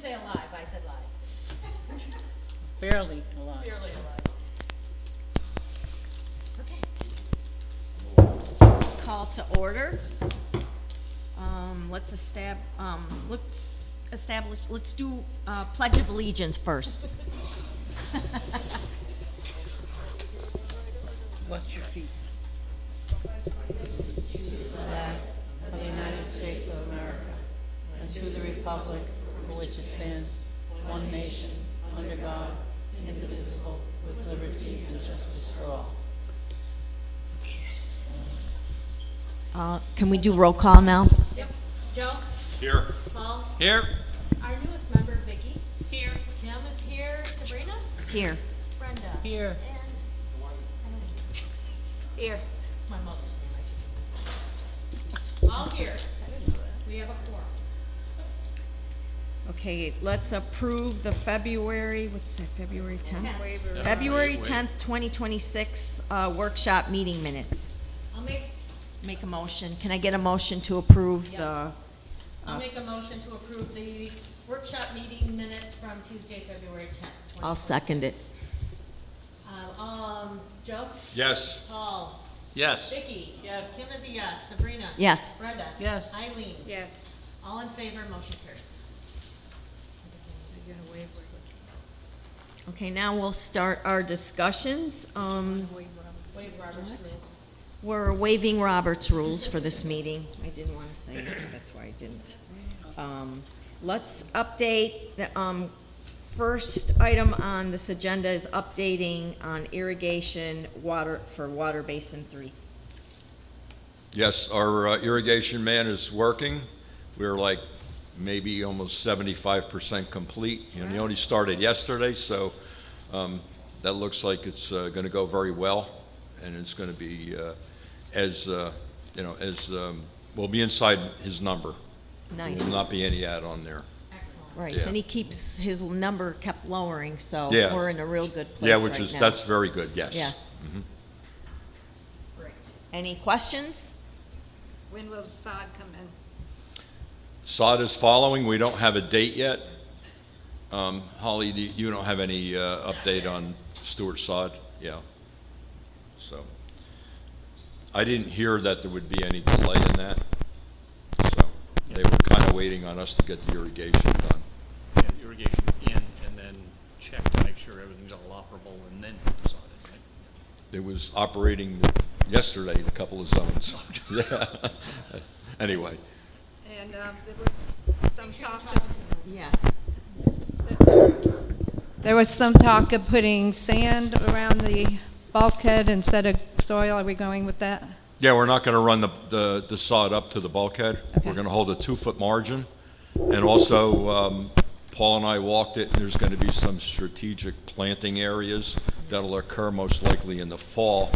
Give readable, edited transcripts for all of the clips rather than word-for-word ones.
say alive, I said live. Barely alive. Barely alive. Okay. Call to order. Let's do Pledge of Allegiance first. Watch your feet. To the flag of the United States of America and to the republic for which it stands, one nation, under God, indivisible, with liberty and justice for all. Can we do roll call now? Yep. Joe? Here. Paul? Here. Our newest member, Vicky? Here. Kim is here. Sabrina? Here. Brenda? Here. And? Here. It's my mother's name, All here. We have a quorum. Okay, let's approve the February 10th? February 10th, 2026 workshop meeting minutes. I'll make Make a motion. Can I get a motion to approve the? I'll make a motion to approve the workshop meeting minutes from Tuesday, February 10th. I'll second it. Joe? Yes. Paul? Yes. Vicky? Yes. Kim is a yes. Sabrina? Yes. Brenda? Yes. Eileen? Yes. All in favor, motion carries. Okay, now we'll start our discussions. Waive Robert's rules. We're waiving Robert's rules for this meeting. I didn't want to say it, that's why I didn't. Let's update, first item on this agenda is updating on irrigation water for Water Basin 3. Yes, our irrigation man is working. We're like maybe almost 75% complete. You know, he only started yesterday, so that looks like it's going to go very well, and it's going to be we'll be inside his number. Nice. There will not be any add on there. Excellent. Right, Yeah. and he keeps, his number kept lowering, so Yeah. we're in a real good place Yeah, right which is now. that's very good. Yes. Yeah. Great. Any questions? When will sod come in? Sod is following. We don't have a date yet. Holly, you don't have any update on Stewart sod? Yeah. So I didn't hear that there would be any delay in that. So they were kind of waiting on us to get the irrigation done. Yeah, irrigation in, and then check to make sure everything's all operable, and then put the sod in, right? It was operating yesterday in a couple of zones. Yeah. Anyway, And there was some talk Yeah. there was some talk of putting sand around the bulkhead instead of soil. Are we going with that? yeah, we're not going to run the sod up to the bulkhead. Okay. We're going to hold a 2-foot margin. And also, Paul and I walked it, and there's going to be some strategic planting areas that'll occur most likely in the fall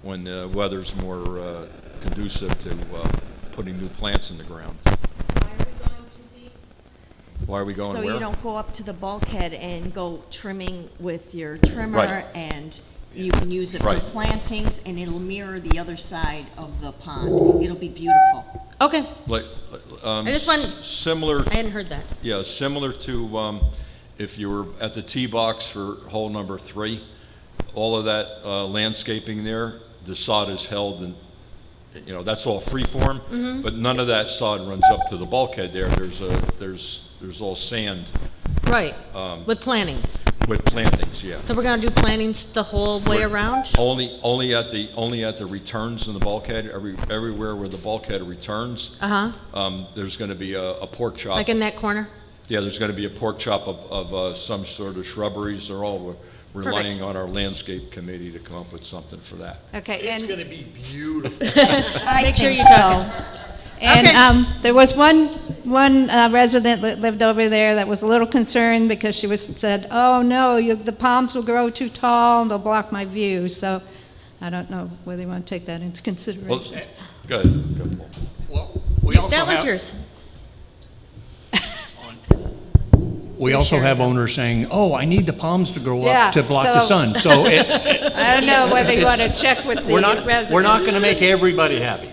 when the weather's more conducive to putting new plants in the ground. Why are we going to the? Why are we going So where? you don't go up to the bulkhead and go trimming with your trimmer, Right. and you can use it for Right. plantings, and it'll mirror the other side of the pond. It'll be beautiful. Okay, Like, I just want- similar, I hadn't heard that. yeah, similar to if you were at the tee box for hole number 3, all of that landscaping there, the sod is held, and you know that's all free form, but none of that sod runs up to the bulkhead there. There's all sand Right, with plantings. with plantings, yeah. So we're gonna do plantings the whole way We're- around? Only at the returns in the bulkhead, everywhere where the bulkhead returns, Uh-huh, there's going to be a pork chop. like in that corner? Yeah, there's going to be a pork chop of some sort of shrubberies. They're all relying on our landscape committee to come up with something for that. Okay, It's and, gonna be beautiful. Make sure think you talk. and Okay. there was one resident that lived over there that was a little concerned because she said, oh, no, the palms will grow too tall and they'll block my view. So I don't know whether you want to take that into Well, consideration. good, Paul. Well, we also That one's have, yours. we also have owners saying, oh, I need the palms to grow Yeah, up to block the so- sun. So I don't know whether you want to check with the we're residents. not going to make everybody happy.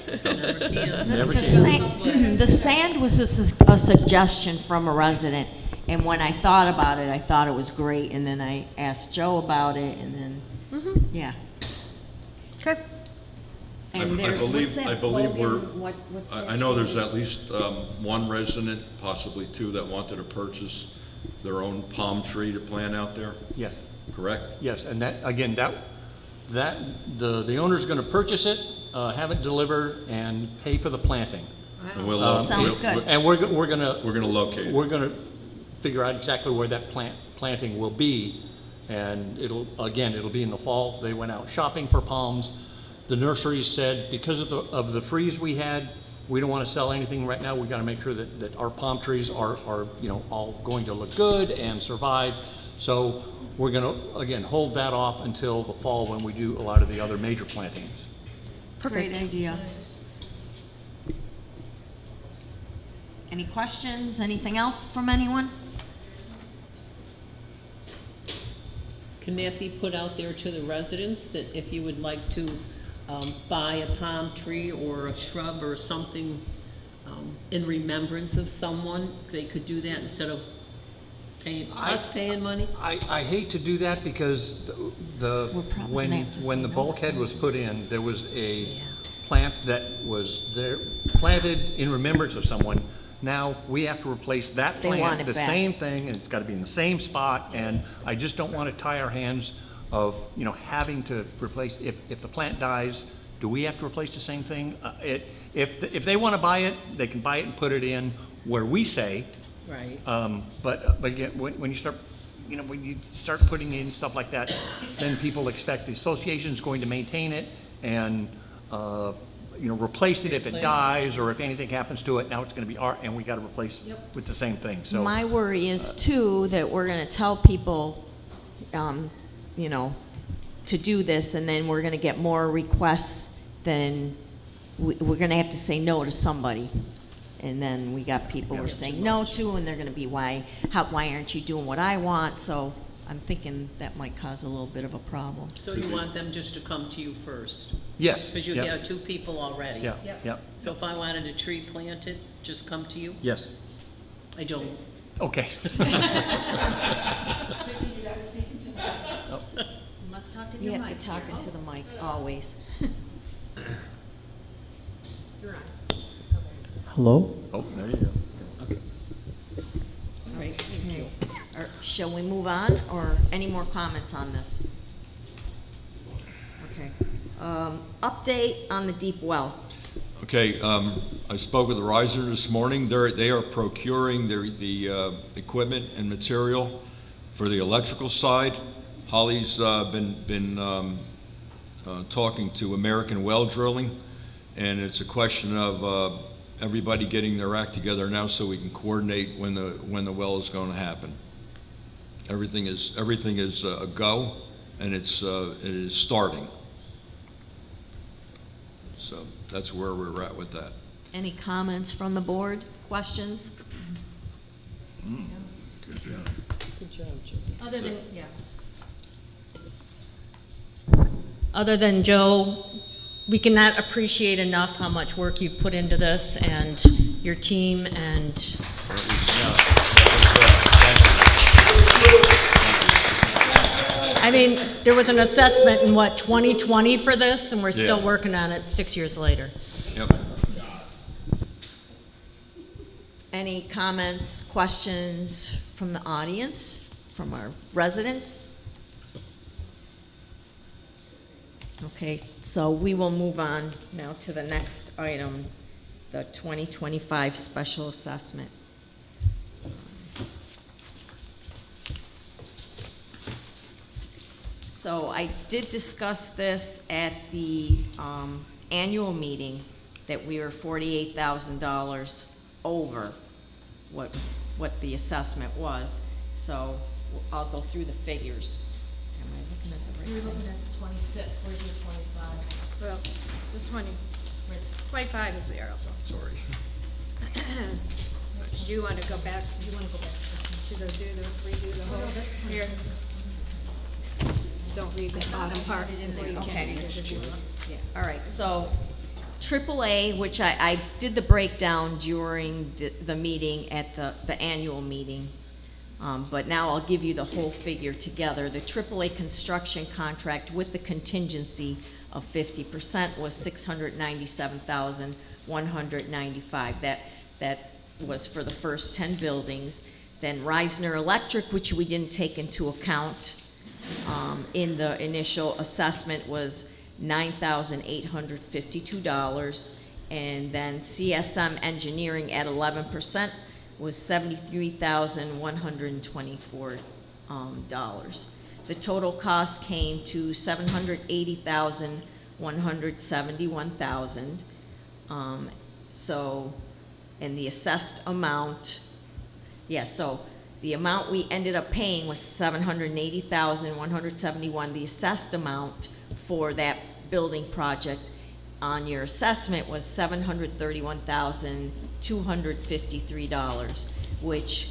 The sand was a suggestion from a resident, And when I thought about it, I thought it was great, and then I asked Joe about it, and then, yeah. Okay. And there's, what's that I believe Logan, what's that I know there's tree? at least one resident, possibly two, that wanted to purchase their own palm tree to plant out there, Yes, correct? yes, and that, again, the owner's gonna purchase it, have it delivered, and pay for the planting. And we'll, Sounds good. And we're gonna, We're gonna locate it. we're gonna figure out exactly where that planting will be, and it'll be in the fall. They went out shopping for palms. The nursery said, because of the freeze we had, we don't want to sell anything right now. We got to make sure that our palm trees are, all going to look good and survive. So we're going to, again, hold that off until the fall when we do a lot of the other major plantings. Great idea. Any questions, anything else from anyone? Can that be put out there to the residents, that if you would like to buy a palm tree or a shrub or something in remembrance of someone, they could do that instead of us paying money? I hate to do that because We're probably gonna have to say when the no to bulkhead was some. put in, there was a plant that was there, planted in remembrance of someone. Now, we have to replace that They want plant, it the back. same thing, and it's gotta be in the same spot, and I just don't wanna tie our hands of, having to replace, if the plant dies, do we have to replace the same thing? If they wanna buy it, they can buy it and put it in where we say, Right. but again, when you start, when you start putting in stuff like that, then people expect the association's going to maintain it and, replace it if it dies, or if anything happens to it, now it's gonna be and we gotta replace with the same thing, so. My worry is too, that we're gonna tell people, to do this, and then we're gonna get more requests than, we're gonna have to say no to somebody. And then we got people we're saying no to, and they're gonna be, why aren't you doing what I want? So I'm thinking that might cause a little bit of a problem. So you want them just to come to you first? Yes. Because you yep, have two people already? Yeah, Yep. yeah, So if I wanted a tree planted, just come to you? yes, I don't. okay. You must talk in You your have to mic. talk into the mic, always. You're on. Hello? Oh, there you go. All right, thank you. Or shall we move on, or any more comments on this? Okay. Update on the deep well. Okay, I spoke with the Riser this morning. They are procuring the equipment and material for the electrical side. Holly's been talking to American Well Drilling, and it's a question of everybody getting their act together now so we can coordinate when the well is going to happen. Everything is a go, and it is starting. So that's where we're at with that. Any comments from the board? Questions? Good job. Good job, Jim. Other than, yeah. Other than Joe, we cannot appreciate enough how much work you've put into this, and your team, and I mean, there was an assessment in 2020 for this, and we're still Yeah. working on it 6 years later. Yep. Any comments, questions from the audience, from our residents? Okay, so we will move on now to the next item, the 2025 special assessment. So I did discuss this at the annual meeting, that we were $48,000 over what the assessment was. So I'll go through the figures. Am I looking at the right? You're looking at 26, where's your 25? Well, the 25 is there also. Sorry. Do you want to go back? Do you want to go back to redo the whole? Here. Don't read the bottom part. So you can't read it. Yeah, all right, so AAA, which I did the breakdown during the meeting at the annual meeting. But now I'll give you the whole figure together. The AAA construction contract with the contingency of 50% was $697,195. That was for the first 10 buildings. Then Reisner Electric, which we didn't take into account in the initial assessment, was $9,852. And then CSM Engineering at 11% was $73,124. The total cost came to $780,171,000. So, and the assessed amount, so the amount we ended up paying was $780,171. The assessed amount for that building project on your assessment was $731,253, which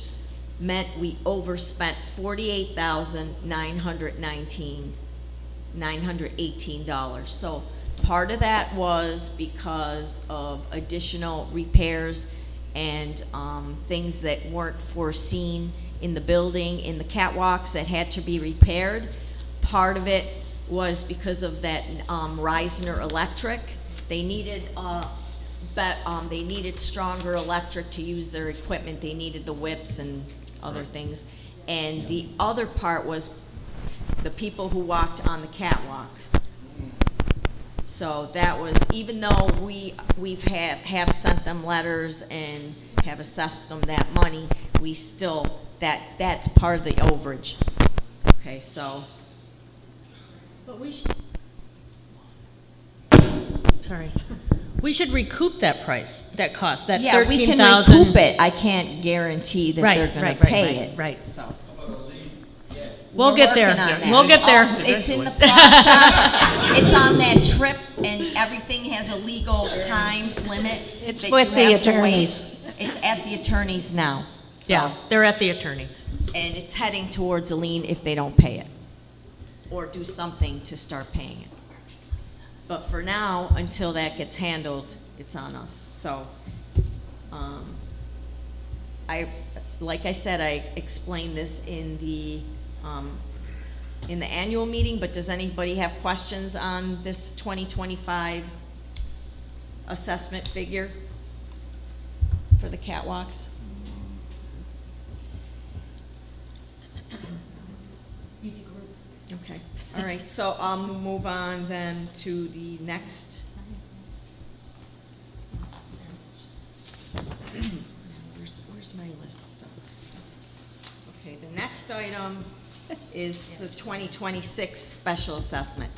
meant we overspent $48,918. So part of that was because of additional repairs and things that weren't foreseen in the building, in the catwalks that had to be repaired. Part of it was because of that Reisner Electric. They needed they needed stronger electric to use their equipment. They needed the whips and other things. And the other part was the people who walked on the catwalk. So that was, even though we've have sent them letters and have assessed them that money, we still, that's part of the overage. Okay, so. But we should. Sorry. We should recoup that price, that cost, that Yeah, we can 13,000. recoup it. I can't guarantee that they're gonna pay it. Right. So. We'll We're get there. working on that. We'll get there. Oh, it's in the process. It's on that trip, and everything has a legal time limit. It's that with you the have to wait. attorneys. It's at the attorneys now. So, Yeah, they're at the attorneys. and it's heading towards a lien if they don't pay it, or do something to start paying it. But for now, until that gets handled, it's on us. So, like I said, I explained this in the annual meeting, but does anybody have questions on this 2025 assessment figure for the catwalks? Easy group. Okay, all right, so I'll move on then to the next. Where's my list of stuff? Okay, the next item is the 2026 special assessment.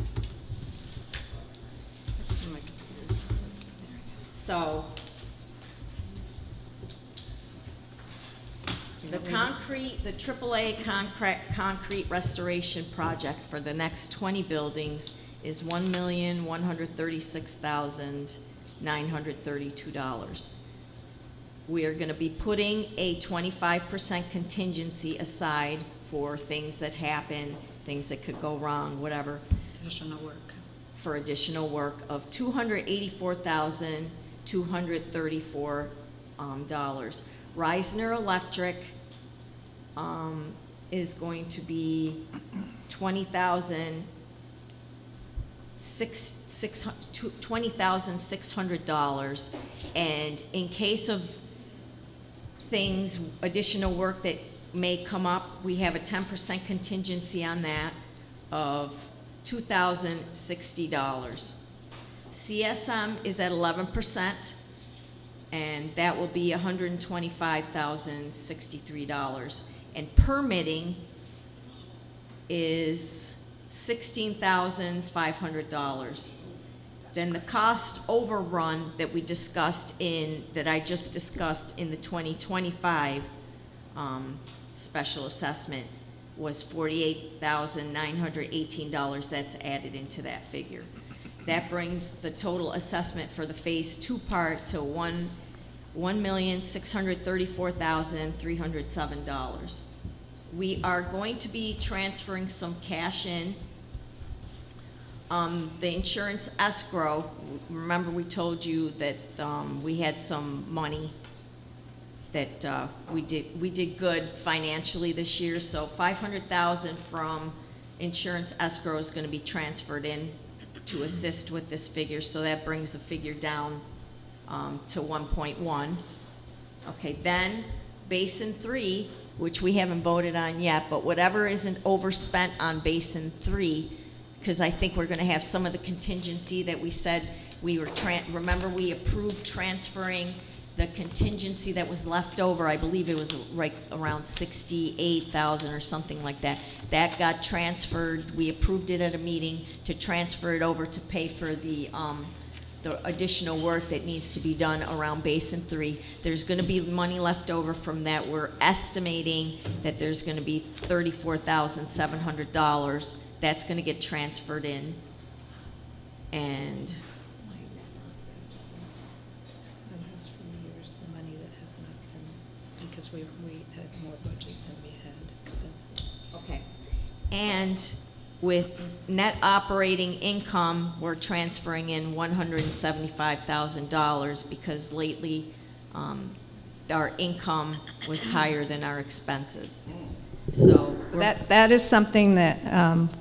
So, the AAA concrete restoration project for the next 20 buildings is $1,136,932. We are gonna be putting a 25% contingency aside for things that happen, things that could go wrong, whatever. Additional work. For additional work of $284,234. Reisner Electric is going to be $20,600, and in case of things, additional work that may come up, we have a 10% contingency on that of $2,060. CSM is at 11%, and that will be $125,063. And permitting is $16,500. Then the cost overrun that we discussed that I just discussed in the 2025 special assessment was $48,918. That's added into that figure. That brings the total assessment for the phase 2 part to $1,634,307. We are going to be transferring some cash in. The insurance escrow, remember we told you that we had some money that we did good financially this year. So 500,000 from insurance escrow is going to be transferred in to assist with this figure. So that brings the figure down to 1.1. Okay, then Basin 3, which we haven't voted on yet, but whatever isn't overspent on Basin 3, because I think we're going to have some of the contingency that we said we were, remember we approved transferring the contingency that was left over. I believe it was right around 68,000 or something like that. That got transferred. We approved it at a meeting to transfer it over to pay for the additional work that needs to be done around Basin 3. There's going to be money left over from that. We're estimating that there's going to be $34,700. That's going to get transferred in. And That has for years, the money that has not come, because we had more budget than we had expenses. okay. And with net operating income, we're transferring in $175,000 because lately our income was higher than our expenses. So That is something that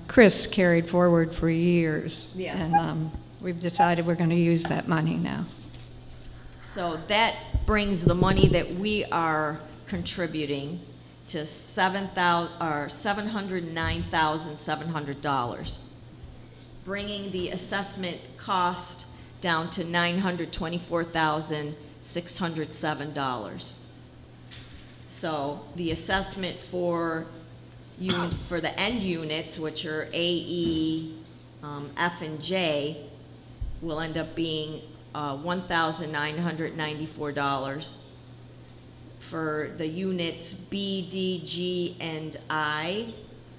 Chris carried forward for years. Yeah. And we've decided we're going to use that money now. So that brings the money that we are contributing to $709,700, bringing the assessment cost down to $924,607. So the assessment for the end units, which are AE, F, and J, will end up being $1,994. For the units B, D, G, and I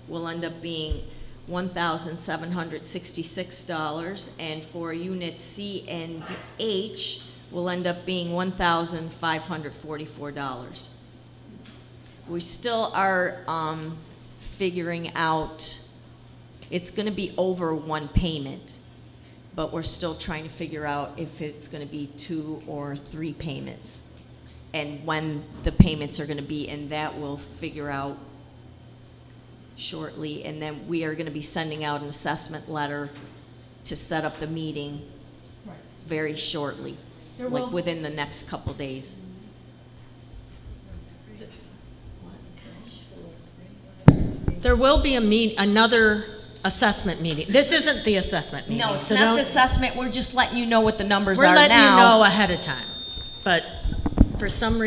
will end up being $1,766, and for units C and H will end up being $1,544. We still are figuring out, it's going to be over one payment, but we're still trying to figure out if it's going to be 2 or 3 payments, and when the payments are going to be, and that we'll figure out shortly. And then we are going to be sending out an assessment letter to set up the meeting very shortly, like within the next couple days. There will be another assessment meeting. This isn't the assessment meeting. No, it's so not don't- the assessment, we're just letting you know what the numbers We're are letting you know now. ahead of time, but for some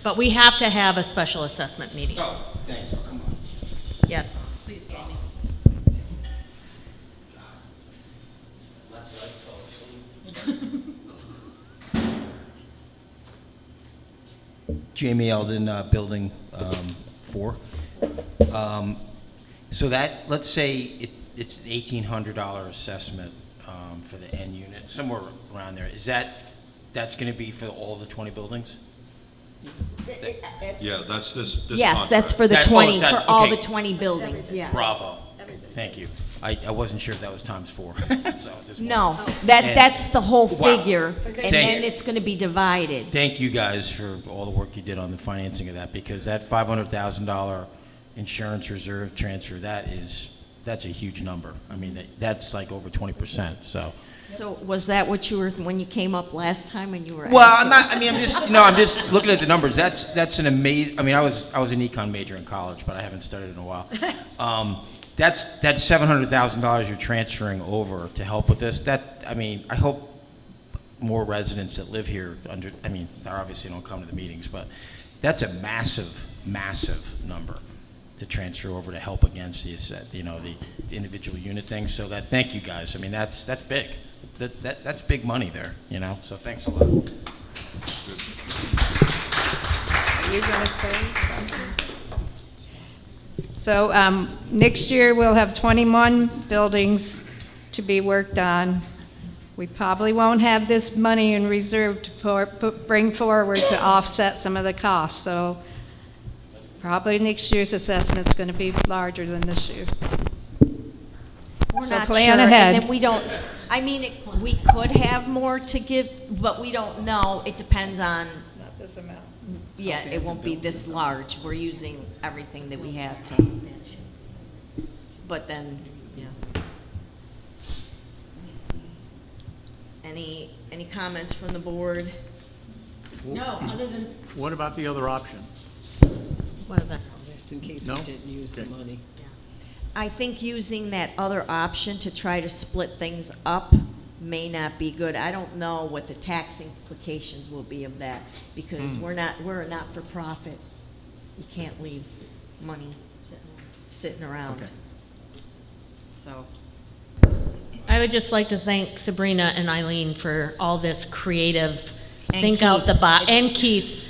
but we have to have a special assessment meeting. Oh, thanks, oh, come on. Yes, please, Jamie. Jamie Eldon, Building 4. So that, let's say it's an $1,800 assessment for the end unit, somewhere around there. That's going to be for all the 20 buildings? Yeah, that's this Yes, that's contract. for the That- oh, 20, it's that- for all okay. the 20 buildings, yeah. Bravo. Thank you. I wasn't sure if that was times 4. So I was just No, wondering. that's the whole Wow. figure, and Thank then you. it's gonna be divided. Thank you guys for all the work you did on the financing of that, because that $500,000 insurance reserve transfer, that's a huge number. I mean, that's like over 20%, so. So was that what you were, when you came up last time and you were Well, asking? I'm just looking at the numbers. That's an amazing, I mean, I was an econ major in college, but I haven't studied in a while. That's $700,000 you're transferring over to help with this. I hope more residents that live here they obviously don't come to the meetings, but that's a massive, massive number to transfer over to help against the individual unit thing. So thank you guys. I mean, that's big. That's big money there, so thanks a lot. Are you going to say something? So next year, we'll have 21 buildings to be worked on. We probably won't have this money in reserve to bring forward to offset some of the costs. So probably next year's assessment's going to be larger than this year. We're So not plan sure, ahead. and then we don't, we could have more to give, but we don't know. It depends on Not this amount. yeah, it won't be this large. We're using everything that we have to. But then, yeah. Any comments from the board? No, other than, What about the other option? what other? That's in case No? we didn't use the Okay. money. I think using that other option to try to split things up may not be good. I don't know what the tax implications will be of that, because we're a not-for-profit. You can't leave money sitting around. Okay. So, I would just like to thank Sabrina and Eileen for all this creative, And think out Keith. the box, and Keith,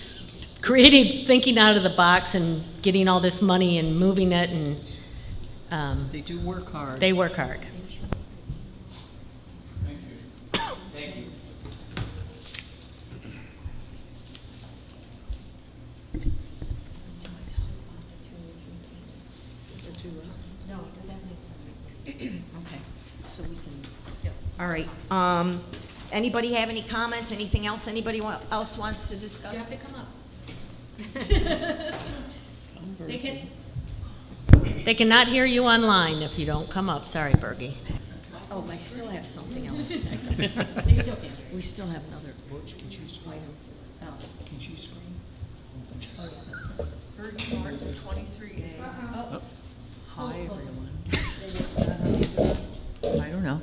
creative thinking out of the box and getting all this money and moving it, and They do work hard. they work hard. okay, so we can, all right. Anybody have any comments, anything else else wants to discuss? You have to come up. They cannot hear you online if you don't come up. Sorry, Bergie. Oh, I still have something else to discuss. We still have another item. Bertie Martin, 23A. Hi, everyone. I don't know.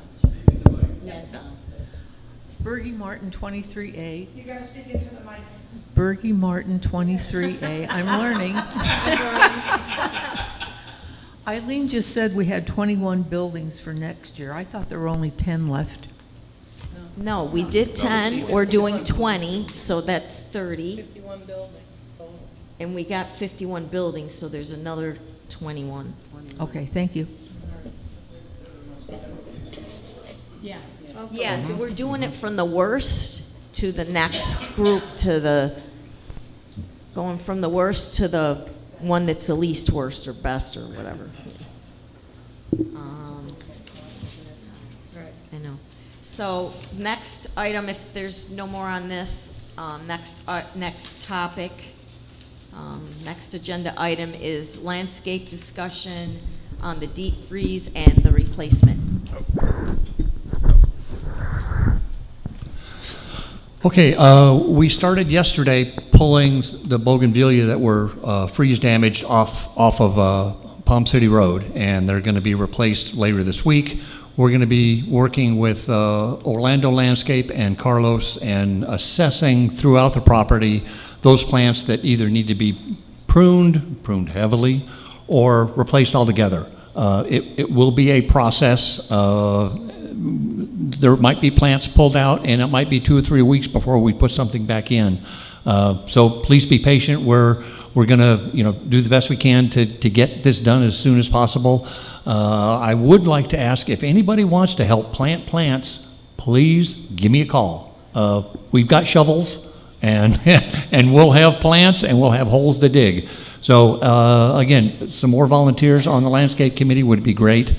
Bergie Martin, 23A. You gotta speak into the mic. Bergie Martin, 23A. I'm learning. Eileen just said we had 21 buildings for next year. I thought there were only 10 left. No, we did 10, we're doing 20, so that's 30. 51 buildings total. And we got 51 buildings, so there's another 21. Okay, thank you. Yeah, we're doing it from the worst to the next group, to the, going from the worst to the one that's the least worst or best or whatever. I know. So next item, if there's no more on this, next topic, next agenda item is landscape discussion on the deep freeze and the replacement. Okay, we started yesterday pulling the bougainvillea that were freeze damaged off of Palm City Road, and they're going to be replaced later this week. We're going to be working with Orlando Landscape and Carlos and assessing throughout the property those plants that either need to be pruned heavily, or replaced altogether. It will be a process. There might be plants pulled out, and it might be 2 or 3 weeks before we put something back in. So please be patient. We're going to do the best we can to get this done as soon as possible. I would like to ask if anybody wants to help plant plants, please give me a call. We've got shovels, and and we'll have plants, and we'll have holes to dig. So again, some more volunteers on the landscape committee would be great.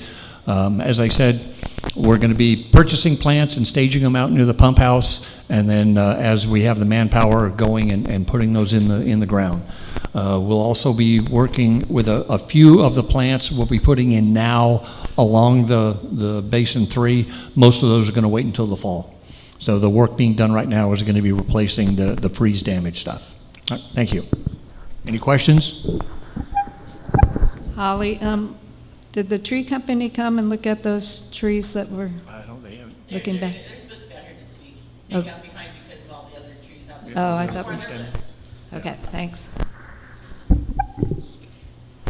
As I said, we're going to be purchasing plants and staging them out near the pump house, and then as we have the manpower going and putting those in the ground. We'll also be working with a few of the plants we'll be putting in now along the Basin 3. Most of those are going to wait until the fall. So the work being done right now is going to be replacing the freeze damage stuff. All right, thank you. Any questions? Holly, did the tree company come and look at those trees that were I don't think. looking back? They're supposed to be out here this week. Oh. They got behind because of all the other trees out there. Oh, I thought On we- their list. Okay, thanks.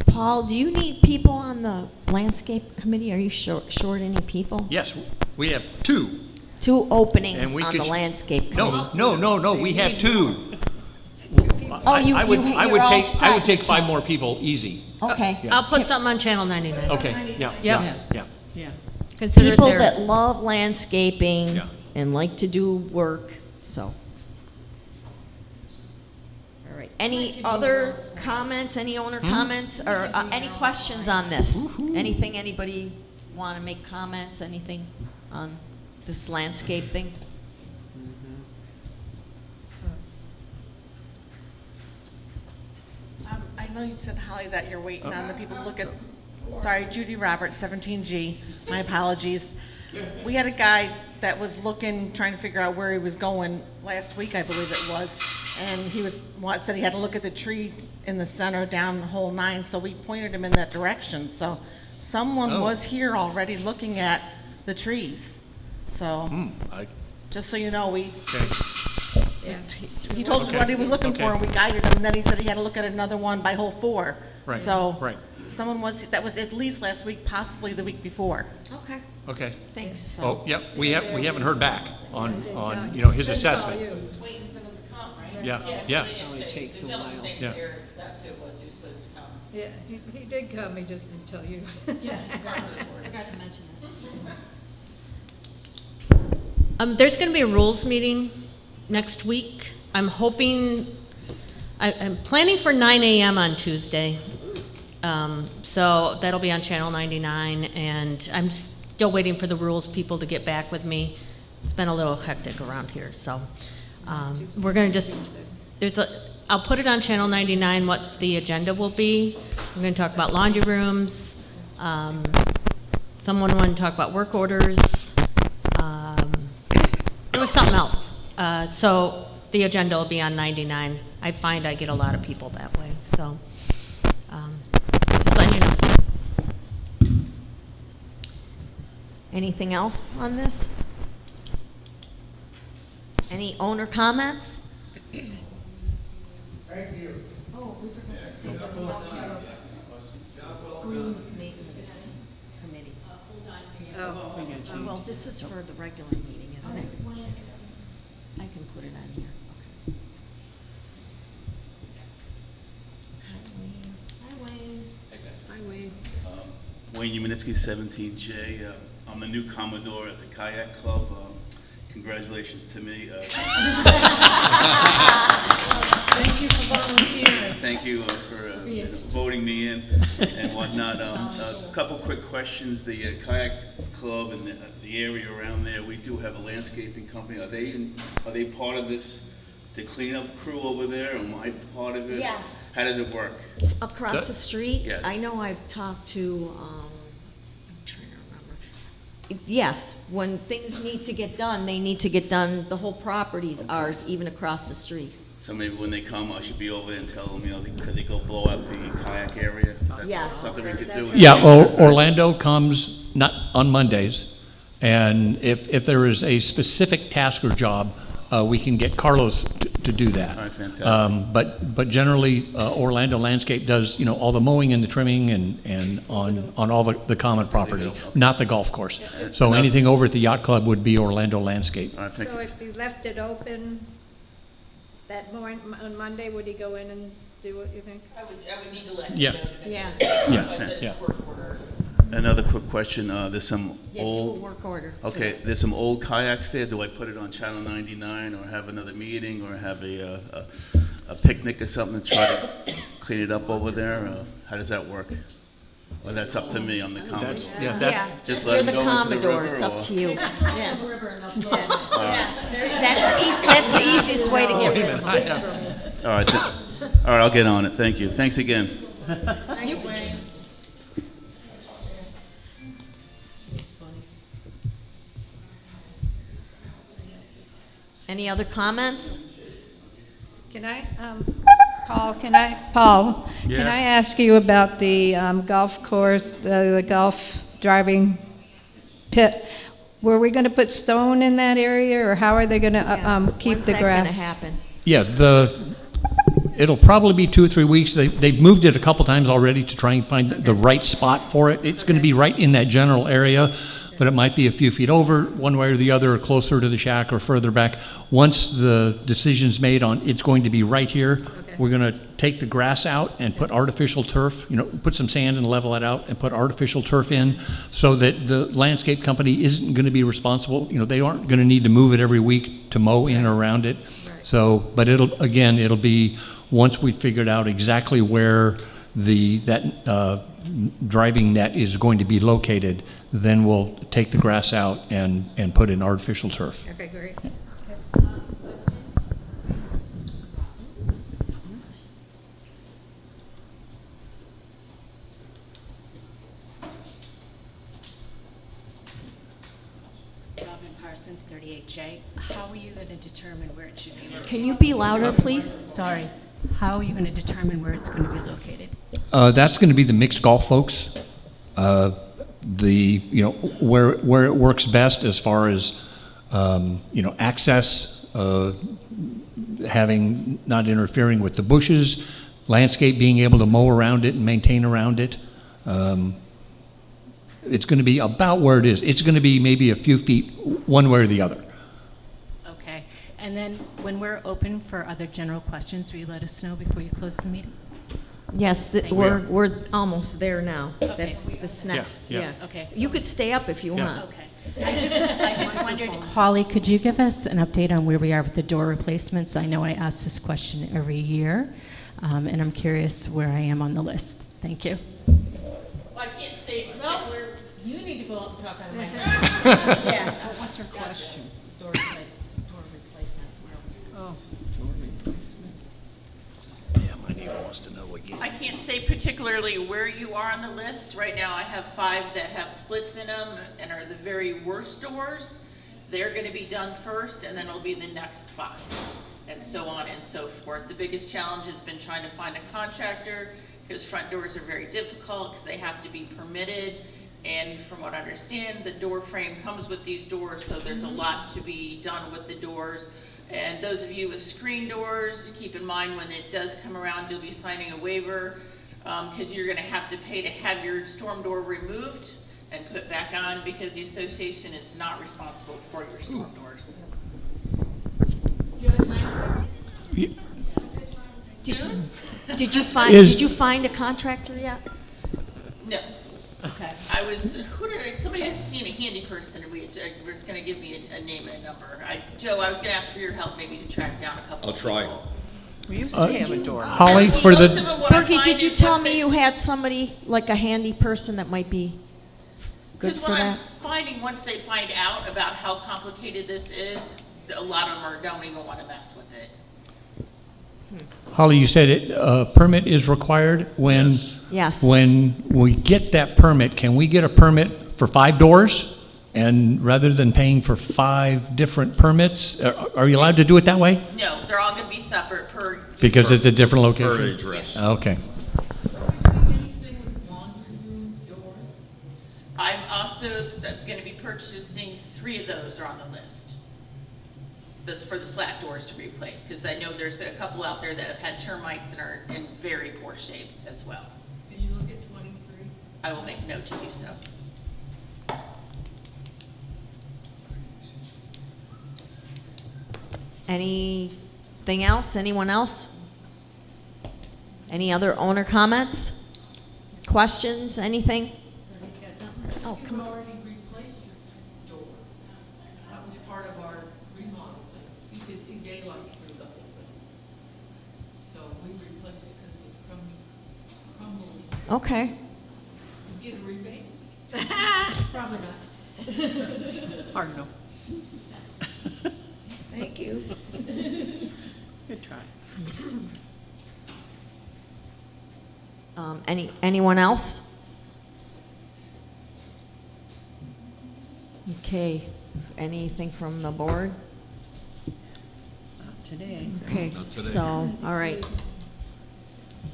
Paul, do you need people on the landscape committee? Are you short any people? Yes, we have 2. 2 openings And we on could- the landscape committee. No, we have 2. Oh, you- I would you're all set. I would take 5 more people, easy. Okay. I'll put something on Channel 99. Okay, yeah, Yep. yeah. Yeah. Consider it People there. that love landscaping Yeah. and like to do work, so. All right, any other comments, any owner comments, or any questions on this? Anything, anybody want to make comments, anything on this landscape thing? know you said, Holly, that you're waiting on the people to look at, sorry, Judy Roberts, 17G, my apologies. We had a guy that was looking, trying to figure out where he was going last week, I believe it was, and he said he had to look at the tree in the center down hole 9, so we pointed him in that direction. So someone was here already looking at the trees. So just so you know, he told us what he was looking for, and we guided him, and then he said he had to look at another one by hole 4. Right, So right. someone that was at least last week, possibly the week before. Okay, Okay. thanks. Oh, yep, we haven't heard back on, his assessment. Waiting for them to come, right? Yeah, They yeah. didn't Oh, it say- takes the a gentleman while. that was Yeah. here, that's who it was supposed to come. Yeah, he did come, he just didn't tell you. There's going to be a rules meeting next week. I'm hoping, I'm planning for 9 a.m. on Tuesday. So that'll be on Channel 99, and I'm still waiting for the rules people to get back with me. It's been a little hectic around here, so we're going to just, I'll put it on Channel 99 what the agenda will be. We're going to talk about laundry rooms. Someone wanted to talk about work orders. There was something else. So the agenda will be on 99. I find I get a lot of people that way, so just letting you know. Anything else on this? Any owner comments? Oh, we forgot to say that we don't have a Greens Maintenance Committee. Well, this is for the regular meeting, isn't it? I can put it on here. Okay. Hi, Wayne. Hi, Wayne. Wayne Umanisky, 17J. I'm the new Commodore at the Kayak Club. Congratulations to me. Thank you for volunteering. Thank you for voting me in and whatnot. A couple quick questions. The Kayak Club and the area around there, we do have a landscaping company. Are they part of this, the cleanup crew over there? Am I part of it? Yes. How does it work? Across the street? Yes. I know I've talked to, I'm trying to remember. Yes, when things need to get done, they need to get done. The whole property's ours, even across the street. So maybe when they come, I should be over there and tell them, could they go blow up the kayak area? Is that Yes. something we could do? Yeah, Orlando comes not on Mondays, and if there is a specific task or job, we can get Carlos to do that. All right, fantastic. But generally, Orlando Landscape does, all the mowing and the trimming and on all the common property, not the golf course. So anything over at the yacht club would be Orlando Landscape. All right, thank So you. if you left it open that morning, on Monday, would he go in and do what you think? I would need to let Yeah. you know. to make Yeah. sure. Yeah, That's why I said yeah. it's work order. Another quick question, there's some Yeah, do a old, work order. okay, there's some old kayaks there. Do I put it on Channel 99 or have another meeting or have a picnic or something to try to clean it up over there? How does that work? Or that's up to me, I'm the Commodore. Yeah, Just you're let the them go into the Commodore, river, it's up or- to you. Yeah. That's the easiest way to get rid of them. All right, all right, I'll get on it. Thank you. Thanks again. Any other comments? Can I, Paul, can I ask you about the golf course, the golf driving pit? Were we going to put stone in that area, or how are they going to keep the grass? When's that gonna happen? Yeah, it'll probably be 2 or 3 weeks. They've moved it a couple times already to try and find the right spot for it. It's going to be right in that general area, but it might be a few feet over, one way or the other, or closer to the shack or further back. Once the decision's made on it's going to be right here, we're going to take the grass out and put artificial turf, put some sand and level it out and put artificial turf in so that the landscape company isn't going to be responsible. They aren't going to need to move it every week to mow in or around it. So, but it'll be once we figured out exactly where that driving net is going to be located, then we'll take the grass out and put in artificial turf. Okay, great. Parsons, 38J. How are you going to determine where it should be located? Can you be louder, please? Sorry. How are you going to determine where it's going to be located? That's going to be the mixed golf folks. Where it works best as far as, access, not interfering with the bushes, landscape, being able to mow around it and maintain around it. It's going to be about where it is. It's going to be maybe a few feet one way or the other. Okay. And then when we're open for other general questions, will you let us know before you close the meeting? Yes, Thank you. we're almost there now. Okay. That's this next, yeah. yeah. Okay. You could stay up if you Yeah. want. Okay. I just wondered, Holly, could you give us an update on where we are with the door replacements? I know I ask this question every year, and I'm curious where I am on the list. Thank you. Well, I can't say particular. You need to go up and talk on the microphone. Yeah. What was her question? Door replacements, where are we? Oh. Yeah, my neighbor wants to know again. I can't say particularly where you are on the list. Right now, I have 5 that have splits in them and are the very worst doors. They're gonna be done first, and then it'll be the next 5, and so on and so forth. The biggest challenge has been trying to find a contractor, because front doors are very difficult, because they have to be permitted. And from what I understand, the door frame comes with these doors, so there's a lot to be done with the doors. And those of you with screen doors, keep in mind when it does come around, you'll be signing a waiver, because you're gonna have to pay to have your storm door removed and put back on, because the association is not responsible for your storm doors. Do you have a time? Soon? Did you find a contractor yet? No. Okay. I was, somebody had seen a handy person, and was gonna give me a name and a number. Joe, I was gonna ask for your help maybe to track down a couple I'll of try. people. We used to have a door. Holly, Well, for most of the, them, what I Berkey, find did you is tell once me they- you had somebody, like a handy person that might be good Because for what I'm that? finding, once they find out about how complicated this is, a lot of them don't even wanna mess with it. Holly, you said a permit is required when? Yes. When we get that permit, can we get a permit for 5 doors? And rather than paying for 5 different permits, are you allowed to do it that way? No, they're all gonna be separate per. Because it's a different Per location? address. Okay. I'm also gonna be purchasing 3 of those are on the list. This for the slat doors to replace, because I know there's a couple out there that have had termites and are in very poor shape as well. Can you look at 23? I will make note to do so. Anything else? Anyone else? Any other owner comments? Questions? Anything? Oh, come on. Already replaced your door. That was part of our remodel thing. You could see daylight through the whole thing. So we replaced it because it was crumbling. Okay. You get a rebate? Probably not. Hard no. Thank you. Good try. Anyone else? Okay, anything from the board? Not today. Okay, Not today. so, all right.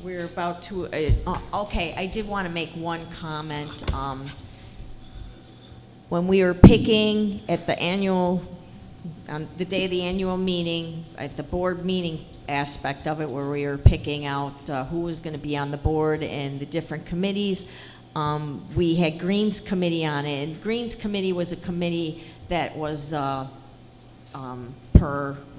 We're about to, okay, I did want to make one comment. When we were picking at the annual, on the day of the annual meeting, at the board meeting aspect of it, where we were picking out who was going to be on the board and the different committees, we had Greens Committee on it, and Greens Committee was a committee that was per,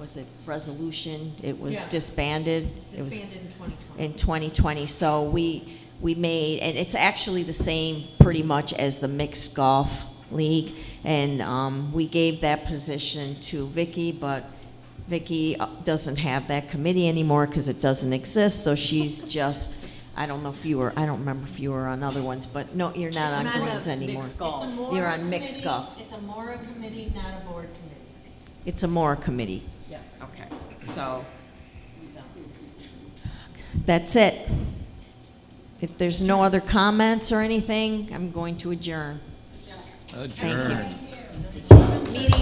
was it resolution? It was Yeah. disbanded. It was Disbanded in 2020. in 2020. So we made, and it's actually the same pretty much as the mixed golf league, and we gave that position to Vicky, but Vicky doesn't have that committee anymore because it doesn't exist. So she's just, I don't know if you were, I don't remember if you were on other ones, but no, you're not on Greens anymore. You're on mixed golf. It's a Mora committee, not a board committee. It's a Mora committee. Yeah. Okay, so that's it. If there's no other comments or anything, I'm going to adjourn. Adjourn. Meeting